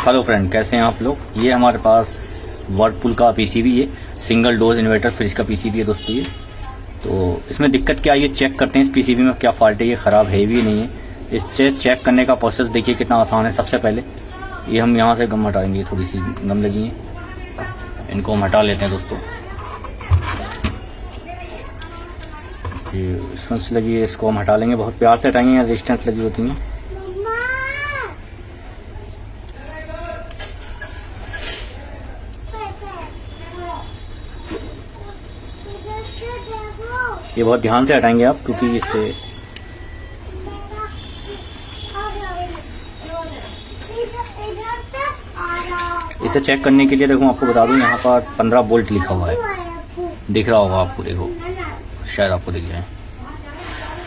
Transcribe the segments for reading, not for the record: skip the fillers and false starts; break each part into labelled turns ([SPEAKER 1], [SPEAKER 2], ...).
[SPEAKER 1] Hello friend, कैसे हैं आप लोग। ये हमारे पास वर्लपूल का पीसीबी है, सिंगल डोज इन्वर्टर फ्रिज का पीसीबी है दोस्तों। ये तो इसमें दिक्कत क्या है, ये चेक करते हैं इस पीसीबी में क्या फॉल्ट है, ये ख़राब है भी नहीं है। इस चेक करने का प्रोसेस देखिए कितना आसान है। सबसे पहले ये हम यहाँ से गम हटाएंगे, थोड़ी सी गम लगी है, इनको हम हटा लेते हैं दोस्तों। ये स्पंज लगी है, इसको हम हटा लेंगे, बहुत प्यार से हटाएंगे, यहाँ रेजिस्टेंस लगी होती है। ये बहुत ध्यान से हटाएंगे आप, क्योंकि इस पे इसे चेक करने के लिए देखो आपको बता दूं, यहाँ पर 15 वोल्ट लिखा हुआ है, दिख रहा होगा आपको, देखो शायद आपको दिख जाए।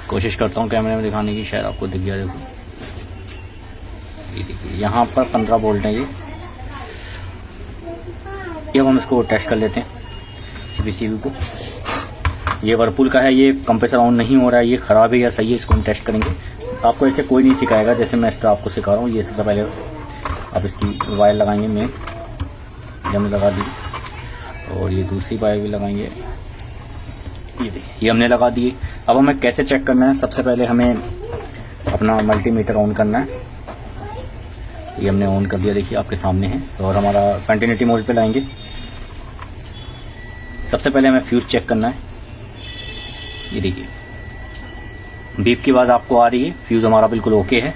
[SPEAKER 1] कोशिश करता हूँ कैमरे में दिखाने की, शायद आपको दिख गया। देखो ये देखिए, यहाँ पर 15 वोल्ट है ये। अब हम इसको टेस्ट कर लेते हैं पीसीबी को। ये वर्लपूल का है, ये कंप्रेसर ऑन नहीं हो रहा है, ये ख़राब है या सही है, इसको हम टेस्ट करेंगे। आपको ऐसे कोई नहीं सिखाएगा, जैसे मैं इस तरह आपको सिखा रहा हूँ। ये सबसे पहले आप इसकी वायर लगाएंगे, में हमने लगा दी, और ये दूसरी वायर भी लगाएंगे। ये देखिए, ये हमने लगा दिए। अब हमें कैसे चेक करना है, सबसे पहले हमें अपना मल्टीमीटर ऑन करना है। ये हमने ऑन कर दिया, देखिए आपके सामने है। और हमारा कंटिन्यूटी मोड पे लाएंगे। सबसे पहले हमें फ्यूज चेक करना है। ये देखिए, बीप की आवाज़ आपको आ रही है, फ्यूज हमारा बिल्कुल ओके है।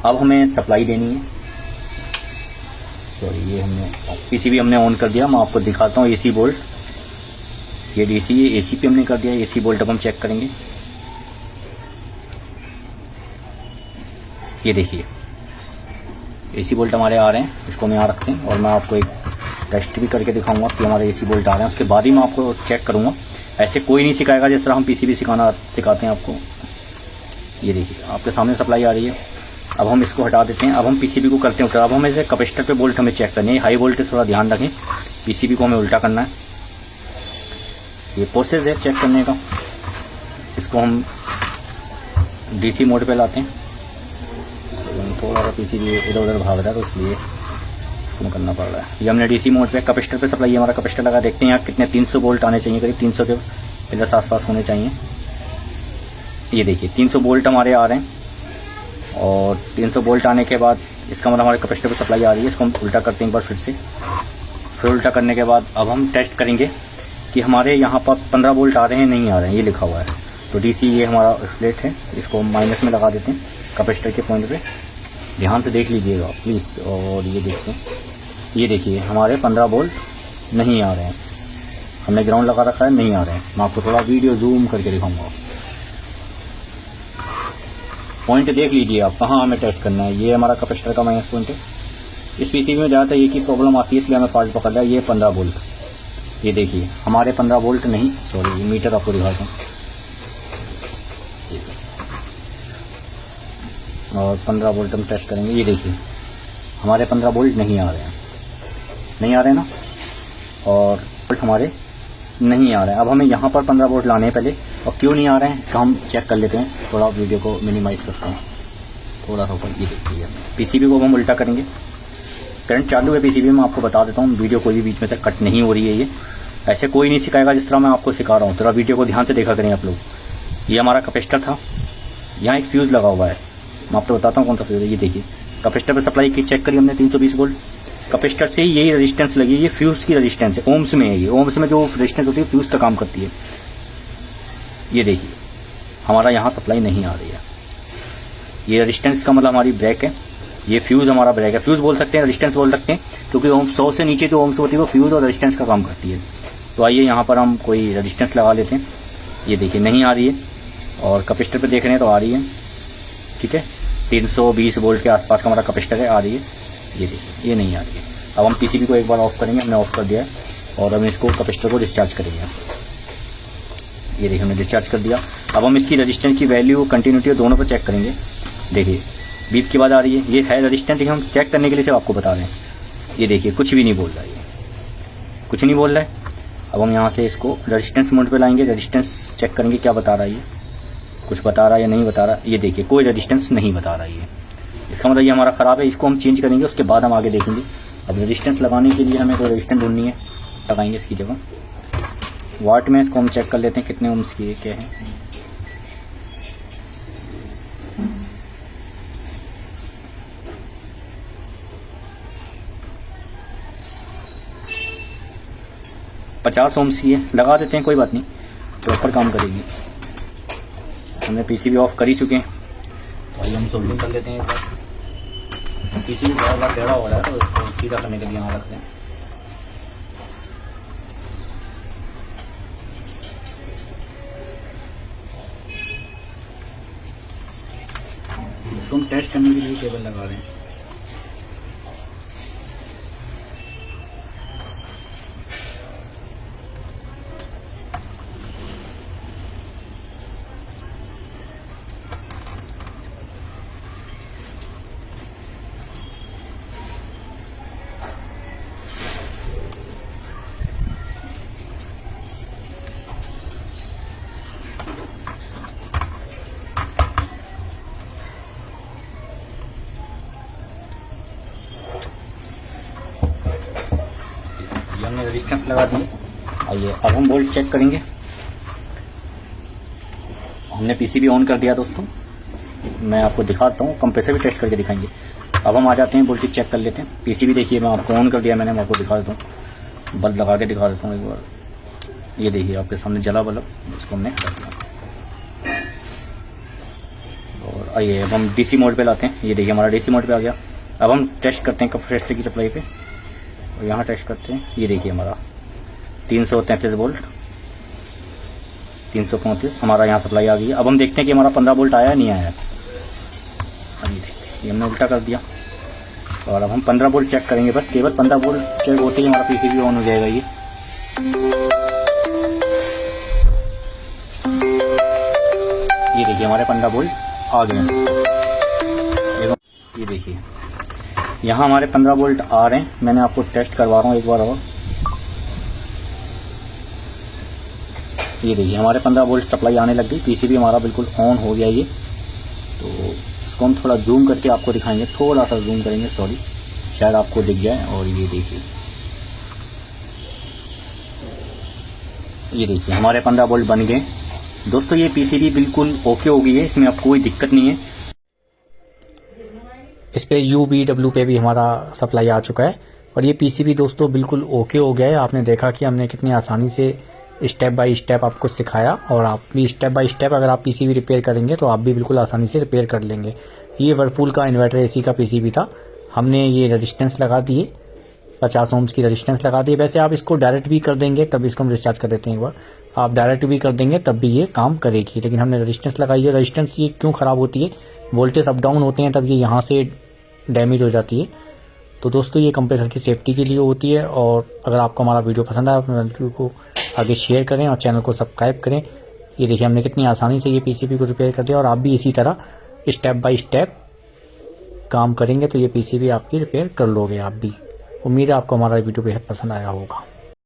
[SPEAKER 1] अब हमें सप्लाई देनी है। सॉरी, ये हमने पीसीबी हमने ऑन कर दिया। मैं आपको दिखाता हूँ एसी बोल्ट, ये डीसी है, एसी पे हमने कर दिया। एसी बोल्ट अब हम चेक करेंगे। ये देखिए, एसी बोल्ट हमारे आ रहे हैं, इसको हम यहाँ रखते हैं। और मैं आपको एक टेस्ट भी करके दिखाऊंगा कि हमारे एसी बोल्ट आ रहे हैं, उसके बाद ही मैं आपको चेक करूँगा। ऐसे कोई नहीं सिखाएगा जिस तरह हम पीसीबी सिखाते हैं आपको। ये देखिए, आपके सामने सप्लाई आ रही है। अब हम इसको हटा देते हैं। अब हम पीसीबी को करते हैं उल्टा। अब हम इसे कैपेसिटर पे बोल्ट हमें चेक करनी है, हाई वोल्टेज थोड़ा ध्यान रखें। पीसीबी को हमें उल्टा करना है। ये प्रोसेस है चेक करने का। इसको हम डीसी मोड पे लाते हैं। थोड़ा सा पीसीबी इधर उधर भाग रहा है, तो इसलिए इसको करना पड़ रहा है। ये हमने डीसी मोड पे कैपेसिटर पे सप्लाई, हमारा कैपेसिटर लगा। देखते हैं यहाँ कितने 300 वोल्ट आने चाहिए, करीब 300 के प्लस आसपास होने चाहिए। ये देखिए, 300 वोल्ट हमारे आ रहे हैं। और 300 वोल्ट आने के बाद इसका मतलब हमारे कैपेसिटर पे सप्लाई आ रही है। इसको हम उल्टा करते हैं एक बार फिर से। फिर उल्टा करने के बाद अब हम टेस्ट करेंगे कि हमारे यहाँ पर 15 वोल्ट आ रहे हैं, नहीं आ रहे हैं, ये लिखा हुआ है। तो डीसी ये हमारा प्लेट है, इसको हम माइनस में लगा देते हैं कैपेसिटर के पॉइंट पे। ध्यान से देख लीजिएगा प्लीज़। और ये देखते हैं, ये देखिए हमारे 15 वोल्ट नहीं आ रहे हैं। हमने ग्राउंड लगा रखा है, नहीं आ रहे हैं। मैं आपको थोड़ा वीडियो जूम करके दिखाऊंगा। पॉइंट देख लीजिए आप, कहाँ हमें टेस्ट करना है। ये हमारा कैपेसिटर का माइनस पॉइंट है। इस पीसीबी में ज़्यादातर एक ही प्रॉब्लम आती है, इसलिए हमें फॉल्ट पकड़ लिया। ये 15 वोल्ट, ये देखिए हमारे 15 वोल्ट नहीं, सॉरी मीटर आपको दिखाता हूँ। और 15 वोल्ट हम टेस्ट करेंगे। ये देखिए हमारे 15 वोल्ट नहीं आ रहे हैं, नहीं आ रहे ना, और वोल्ट हमारे नहीं आ रहे हैं। अब हमें यहाँ पर 15 वोल्ट लाने हैं पहले, और क्यों नहीं आ रहे हैं इसका हम चेक कर लेते हैं। थोड़ा वीडियो को मिनिमाइज करते हैं, थोड़ा सा ऊपर। ये देखिए, पीसीबी को हम उल्टा करेंगे। करंट चालू है पीसीबी में, आपको बता देता हूँ। वीडियो कोई भी बीच में से कट नहीं हो रही है। ये ऐसे कोई नहीं सिखाएगा जिस तरह मैं आपको सिखा रहा हूँ। थोड़ा वीडियो को ध्यान से देखा करें आप लोग। ये हमारा कैपेसिटर था, यहाँ एक फ्यूज़ लगा हुआ है, मैं आपको बताता हूँ कौन सा फ्यूज़ है। ये देखिए, कैपेसिटर पर सप्लाई की चेक करी हमने 320 वोल्ट। कैपेसिटर से यही रेजिस्टेंस लगी है, ये फ्यूज़ की रेजिस्टेंस है, ओम्स में है। ये ओम्स में जो रेजिस्टेंस होती है फ्यूज़ का काम करती है। ये देखिए हमारा यहाँ सप्लाई नहीं आ रही है। ये रेजिस्टेंस का मतलब हमारी ब्रेक है, ये फ्यूज़ हमारा ब्रेक है। फ्यूज़ बोल सकते हैं, रेजिस्टेंस बोल सकते हैं, क्योंकि ओम 100 से नीचे जो ओम्स होती है वो फ्यूज़ और रेजिस्टेंस का काम करती है। तो आइए यहाँ पर हम कोई रेजिस्टेंस लगा लेते हैं। ये देखिए नहीं आ रही है, और कैपेसिटर पे देख रहे हैं तो आ रही है। ठीक है, 320 वोल्ट के आसपास का हमारा कैपेसिटर है, आ रही है। ये देखिए ये नहीं आ रही है। अब हम पीसीबी को एक बार ऑफ करेंगे, हमने ऑफ कर दिया है। और हम इसको कैपेसिटर को डिस्चार्ज करेंगे। ये देखिए हमने डिस्चार्ज कर दिया। अब हम इसकी रेजिस्टेंस की वैल्यू, कंटिन्यूटी दोनों पर चेक करेंगे। देखिए बीप की आवाज़ आ रही है, ये है रेजिस्टेंस, लेकिन हम चेक करने के लिए सिर्फ आपको बता रहे हैं। ये देखिए कुछ भी नहीं बोल रहा है, ये कुछ नहीं बोल रहा है। अब हम यहाँ से इसको रेजिस्टेंस मोड पे लाएंगे, रेजिस्टेंस चेक करेंगे क्या बता रहा है। ये कुछ बता रहा है या नहीं बता रहा। ये देखिए कोई रेजिस्टेंस नहीं बता रहा है। ये इसका मतलब ये हमारा ख़राब है, इसको हम चेंज करेंगे, उसके बाद हम आगे देखेंगे। अब रेजिस्टेंस लगाने के लिए हमें कोई रेजिस्टेंस ढूंढनी है, लगाएंगे इसकी जगह। वाट में इसको हम चेक कर लेते हैं कितने ओम्स की क्या है। $50 ओम्स की है, लगा देते हैं, कोई बात नहीं, प्रॉपर काम करेगी। हमने पीसीबी ऑफ कर ही चुके हैं, तो आइए हम सोल्डिंग कर लेते हैं एक बार। पीसीबी बहुत बार टेढ़ा हो रहा है, तो इसको सीधा करने के लिए यहाँ रखते हैं। इसको हम टेस्ट करने के लिए केबल लगा रहे हैं। हमने रेजिस्टेंस लगा दी। आइए अब हम वोल्ट चेक करेंगे। हमने पीसीबी ऑन कर दिया दोस्तों, मैं आपको दिखाता हूँ, कंप्रेसर भी टेस्ट करके दिखाएंगे। अब हम आ जाते हैं, वोल्टेज चेक कर लेते हैं। पीसीबी देखिए मैं आपको ऑन कर दिया मैंने, मैं आपको दिखा देता हूँ, बल्ब लगा के दिखा देता हूँ एक बार। ये देखिए आपके सामने जला बल्ब, इसको हमने कर दिया। और आइए अब हम डीसी मोड पे लाते हैं। ये देखिए हमारा डीसी मोड पे आ गया। अब हम टेस्ट करते हैं कंप्रेसर की सप्लाई पे, और यहाँ टेस्ट करते हैं। ये देखिए हमारा 333 वोल्ट, 335 हमारा यहाँ सप्लाई आ गई है। अब हम देखते हैं कि हमारा 15 वोल्ट आया नहीं आया। अब ये देखते हैं, ये हमने उल्टा कर दिया, और अब हम 15 वोल्ट चेक करेंगे बस। केवल 15 वोल्ट चेक होते ही हमारा पीसीबी ऑन हो जाएगा। ये देखिए हमारे 15 वोल्ट आ गए हैं। ये देखिए यहाँ हमारे 15 वोल्ट आ रहे हैं। मैंने आपको टेस्ट करवा रहा हूँ एक बार और। ये देखिए हमारे 15 वोल्ट सप्लाई आने लग गई, पीसीबी हमारा बिल्कुल ऑन हो गया। ये तो इसको हम थोड़ा जूम करके आपको दिखाएंगे, थोड़ा सा जूम करेंगे, सॉरी, शायद आपको दिख जाए। और ये देखिए हमारे 15 वोल्ट बन गए दोस्तों। ये पीसीबी बिल्कुल ओके हो गई है, इसमें अब कोई दिक्कत नहीं है। इस पे UVW पे भी हमारा सप्लाई आ चुका है, और ये पीसीबी दोस्तों बिल्कुल ओके हो गया है। आपने देखा कि हमने कितनी आसानी से स्टेप बाय स्टेप आपको सिखाया, और आप भी स्टेप बाय स्टेप अगर आप पीसीबी रिपेयर करेंगे तो आप भी बिल्कुल आसानी से रिपेयर कर लेंगे। ये वर्लपूल का इन्वर्टर एसी का पीसीबी था। हमने ये रेजिस्टेंस लगा दिए, 50 ओम्स की रेजिस्टेंस लगा दी। वैसे आप इसको डायरेक्ट भी कर देंगे, तब इसको हम डिस्चार्ज कर देते हैं एक बार। आप डायरेक्ट भी कर देंगे तब भी ये काम करेगी, लेकिन हमने रेजिस्टेंस लगाई है। रेजिस्टेंस ये क्यों ख़राब होती है, वोल्टेज अप डाउन होते हैं तब ये यहाँ से डैमेज हो जाती है। तो दोस्तों ये कंप्रेसर की सेफ्टी के लिए होती है। और अगर आपको हमारा वीडियो पसंद आया, अपने वीडियो को आगे शेयर करें और चैनल को सब्सक्राइब करें। ये देखिए हमने कितनी आसानी से ये पीसीबी को रिपेयर कर दिया, और आप भी इसी तरह स्टेप बाय स्टेप काम करेंगे तो ये पीसीबी आपकी रिपेयर कर लोगे आप भी। उम्मीद है आपको हमारा वीडियो बेहद पसंद आया होगा।